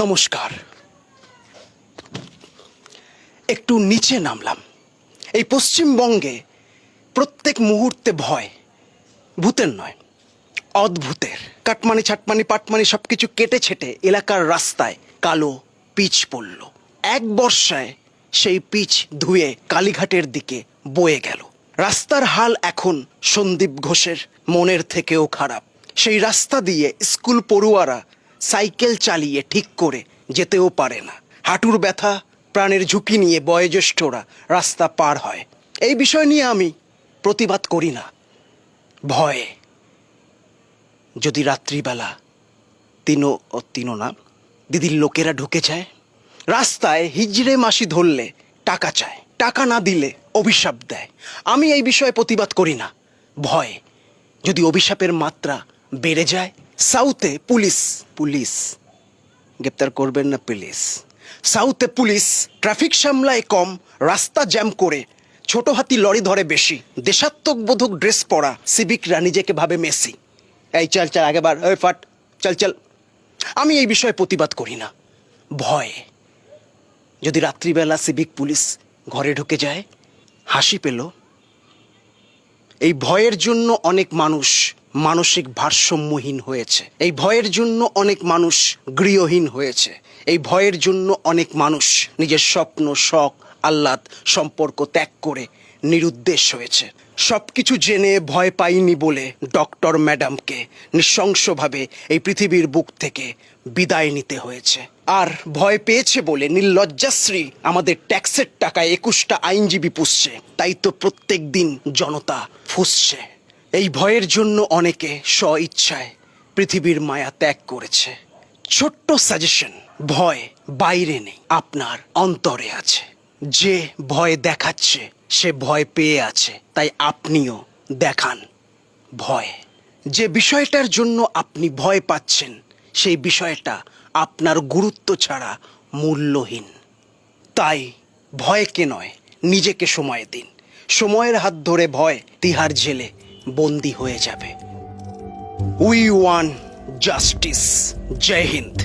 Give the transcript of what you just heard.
নমস্কার। একটু নিচে নামলাম। এই পশ্চিমবঙ্গে প্রত্যেক মুহূর্তে ভয়, ভূতের নয়, অদ্ভুতের। কাটমানি ছাটমানি পাটমানি সবকিছু কেটে ছেটে এলাকার রাস্তায় কালো পিচ পড়ল। এক বর্ষায় সেই পিচ ধুয়ে কালীঘাটের দিকে বয়ে গেল। রাস্তার হাল এখন সন্দীপ ঘোষের মনের থেকেও খারাপ। সেই রাস্তা দিয়ে স্কুল পড়ুয়ারা সাইকেল চালিয়ে ঠিক করে যেতেও পারে না। হাঁটুর ব্যথা, প্রাণের ঝুঁকি নিয়ে বয়োজ্যেষ্ঠরা রাস্তা পার হয়। এই বিষয় নিয়ে আমি প্রতিবাদ করি না। ভয়ে যদি রাত্রিবেলা তিনো না দিদির লোকেরা ঢুকে যায়, রাস্তায় হিজড়ে মাসি ধরলে টাকা চায়, টাকা না দিলে অভিশাপ দেয়। আমি এই বিষয়ে প্রতিবাদ করি না। ভয় যদি অভিশাপের মাত্রা বেড়ে যায়, সাউথে পুলিশ গ্রেপ্তার করবেন না প্লিজ। সাউথে পুলিশ ট্রাফিক সামলায় কম, রাস্তা জ্যাম করে, ছোট হাতি লরি ধরে বেশি। দেশাত্মবোধক ড্রেস পরা সিভিকরা নিজেকে ভাবে মেসি। এই চল চল আগে বার, ওই ফাট চল চল। আমি এই বিষয়ে প্রতিবাদ করি না। ভয় যদি রাত্রিবেলা সিভিক পুলিশ ঘরে ঢুকে যায়, হাসি পেল। এই ভয়ের জন্য অনেক মানুষ মানসিক ভারসাম্যহীন হয়েছে। এই ভয়ের জন্য অনেক মানুষ গৃহহীন হয়েছে। এই ভয়ের জন্য অনেক মানুষ নিজের স্বপ্ন, শখ, আহ্লাদ, সম্পর্ক ত্যাগ করে নিরুদ্দেশ হয়েছে। সবকিছু জেনে ভয় পাইনি বলে ডক্টর ম্যাডামকে নৃশংসভাবে এই পৃথিবীর বুক থেকে বিদায় নিতে হয়েছে। আর ভয় পেয়েছে বলে নির্লজ্জাশ্রী আমাদের ট্যাক্সের টাকায় 21টা আইনজীবী পুষছে। তাই তো প্রত্যেক দিন জনতা ফুঁসছে। এই ভয়ের জন্য অনেকে স্ব ইচ্ছায় পৃথিবীর মায়া ত্যাগ করেছে। ছোট্ট সাজেশন, ভয় বাইরে নেই, আপনার অন্তরে আছে। যে ভয় দেখাচ্ছে সে ভয় পেয়ে আছে, তাই আপনিও দেখান ভয়। যে বিষয়টার জন্য আপনি ভয় পাচ্ছেন সেই বিষয়টা আপনার গুরুত্ব ছাড়া মূল্যহীন। তাই ভয়কে নয়, নিজেকে সময় দিন। সময়ের হাত ধরে ভয় তিহার জেলে বন্দী হয়ে যাবে। We want justice. জয় হিন্দ।